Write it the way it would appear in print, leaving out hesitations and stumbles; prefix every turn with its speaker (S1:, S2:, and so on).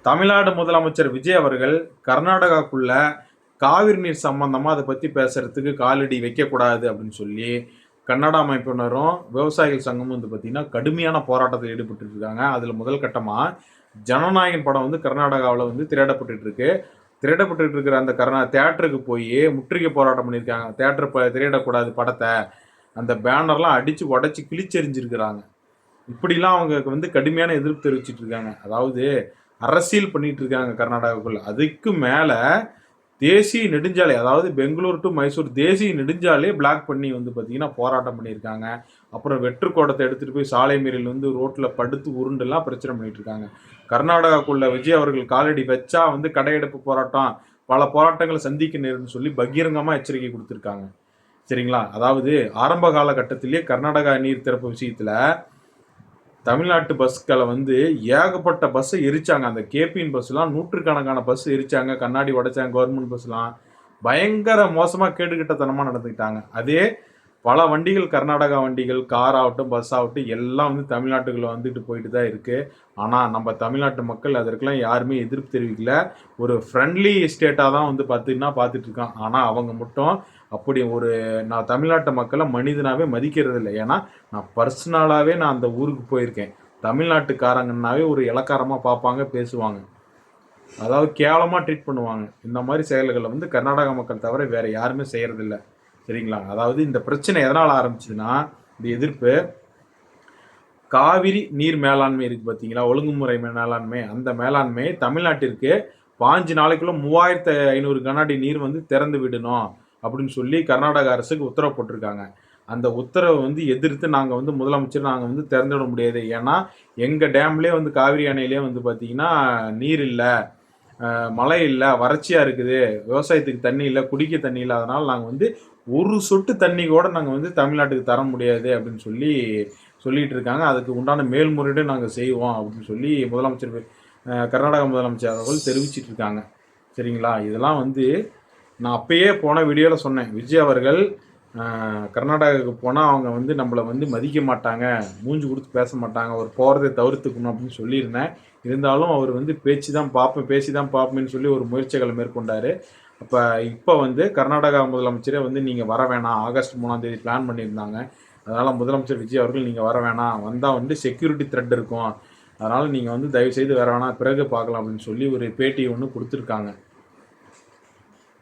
S1: தமிழ்நாடு முதலமைச்சர் விஜய் அவர்கள் கர்நாடகாக்குள்ள காவிரி நீர் சம்பந்தமா அதை பத்தி பேசுறதுக்கு காலடி வைக்கக்கூடாது அப்படின்னு சொல்லி கன்னடா அமைப்பினரும் விவசாயிகள் சங்கமும் வந்து பார்த்தீங்கன்னா கடுமையான போராட்டத்தில் ஈடுபட்டு இருக்காங்க. அதில் முதல் கட்டமாக ஜனநாயகன் படம் வந்து கர்நாடகாவில் வந்து திரையிடப்பட்டு இருக்கு. திரையிடப்பட்டு இருக்கிற அந்த தேட்டருக்கு போய் முற்றுகை போராட்டம் பண்ணியிருக்காங்க. தேட்டர் திரையிடக்கூடாது படத்தை, அந்த பேனர்லாம் அடித்து உடச்சி கிழிச்செறிஞ்சிருக்கிறாங்க. இப்படிலாம் அவங்க வந்து கடுமையான எதிர்ப்பு தெரிவிச்சிட்டு இருக்காங்க. அதாவது அரசியல் பண்ணிட்டு இருக்காங்க கர்நாடகாவுக்குள்ள. அதுக்கு மேல தேசிய நெடுஞ்சாலை, அதாவது பெங்களூர் டு மைசூர் தேசிய நெடுஞ்சாலையை பிளாக் பண்ணி வந்து பார்த்தீங்கன்னா போராட்டம் பண்ணியிருக்காங்க. அப்புறம் வெற்றுக்கோடத்தை எடுத்துகிட்டு போய் சாலை மீறல் வந்து ரோட்டில் படுத்து உருண்டெல்லாம் பிரச்சனை பண்ணிட்டு இருக்காங்க. கர்நாடகாக்குள்ள விஜய் அவர்கள் காலடி வச்சா வந்து கடையெடுப்பு போராட்டம், பல போராட்டங்களை சந்திக்க நேரும்னு சொல்லி பகிரங்கமாக எச்சரிக்கை கொடுத்துருக்காங்க. சரிங்களா? அதாவது ஆரம்ப காலகட்டத்திலேயே கர்நாடகா நீர் திறப்பு விஷயத்தில் தமிழ்நாட்டு பஸ்களை வந்து ஏகப்பட்ட பஸ்ஸை எரிச்சாங்க. அந்த கேபிஎன் பஸ்லாம் நூற்றுக்கணக்கான பஸ் எரிச்சாங்க, கண்ணாடி உடைச்சாங்க. கவர்மெண்ட் பஸ்லாம் பயங்கர மோசமாக கேடுகிட்டத்தனமாக நடந்துக்கிட்டாங்க. அதே பல வண்டிகள், கர்நாடகா வண்டிகள், கார் ஆகட்டும் பஸ் ஆகட்டும் எல்லாம் வந்து தமிழ்நாட்டுக்குள்ளே வந்துட்டு போயிட்டு தான் இருக்குது. ஆனால் நம்ம தமிழ்நாட்டு மக்கள் அதற்கெல்லாம் யாருமே எதிர்ப்பு தெரிவிக்கல. ஒரு ஃப்ரெண்ட்லி ஸ்டேட்டாக தான் வந்து பார்த்துட்டு இருக்கான். ஆனால் அவங்க மட்டும் அப்படி ஒரு நான் தமிழ்நாட்டு மக்களை மனிதனாகவே மதிக்கிறது இல்லை. ஏன்னா நான் பர்சனலாகவே நான் அந்த ஊருக்கு போயிருக்கேன். தமிழ்நாட்டுக்காரங்கன்னாவே ஒரு இலக்காரமாக பார்ப்பாங்க, பேசுவாங்க, அதாவது கேவலமாக ட்ரீட் பண்ணுவாங்க. இந்த மாதிரி செயல்களை வந்து கர்நாடகா மக்கள் தவிர வேறு யாருமே செய்கிறதில்ல. சரிங்களா? அதாவது இந்த பிரச்சனை எதனால் ஆரம்பிச்சதுன்னா, இந்த எதிர்ப்பு காவிரி நீர் மேலாண்மை இருக்குது பார்த்தீங்களா, ஒழுங்குமுறை மேலாண்மை, அந்த மேலாண்மை தமிழ்நாட்டிற்கு 5 நாளைக்குள்ள 3500 கனஅடி நீர் வந்து திறந்து விடணும் அப்படின்னு சொல்லி கர்நாடக அரசுக்கு உத்தரவு போட்டிருக்காங்க. அந்த உத்தரவை வந்து எதிர்த்து நாங்கள் வந்து முதலமைச்சர் நாங்கள் வந்து திறந்து விட முடியாது. ஏன்னா எங்கள் டேம்லேயே வந்து காவிரி அணையிலே வந்து பார்த்தீங்கன்னா நீர் இல்லை, மழை இல்லை, வறட்சியாக இருக்குது, விவசாயத்துக்கு தண்ணி இல்லை, குடிக்க தண்ணி இல்லை, அதனால் நாங்கள் வந்து ஒரு சொட்டு தண்ணி கூட நாங்கள் வந்து தமிழ்நாட்டுக்கு தர முடியாது அப்படின்னு சொல்லிட்டு இருக்காங்க. அதுக்கு உண்டான மேல்முறையீடு நாங்கள் செய்வோம் அப்படின்னு சொல்லி முதலமைச்சர் கர்நாடக முதலமைச்சர் அவர்கள் தெரிவிச்சிட்டு இருக்காங்க. சரிங்களா? இதெல்லாம் வந்து நான் அப்பயே போன வீடியோவில் சொன்னேன். விஜய் அவர்கள் கர்நாடகாவுக்கு போனால் அவங்க வந்து நம்மளை வந்து மதிக்க மாட்டாங்க, மூஞ்சி கொடுத்து பேச மாட்டாங்க, அவர் போகிறதை தவிர்த்துக்கணும் அப்படின்னு சொல்லியிருந்தேன். இருந்தாலும் அவர் வந்து பேசி தான் பார்ப்பேன்னு சொல்லி ஒரு முயற்சிகளை மேற்கொண்டார். இப்போ வந்து கர்நாடகா முதலமைச்சரே வந்து நீங்கள் வர வேணாம், ஆகஸ்ட் 3 பிளான் பண்ணியிருந்தாங்க. அதனால் முதலமைச்சர் விஜய் அவர்கள் நீங்கள் வர வேணாம், வந்தால் வந்து செக்யூரிட்டி த்ரெட் இருக்கும், அதனால் நீங்கள் வந்து தயவுசெய்து வர வேணாம், பிறகு பார்க்கலாம் அப்படின்னு சொல்லி ஒரு பேட்டி ஒன்று கொடுத்துருக்காங்க.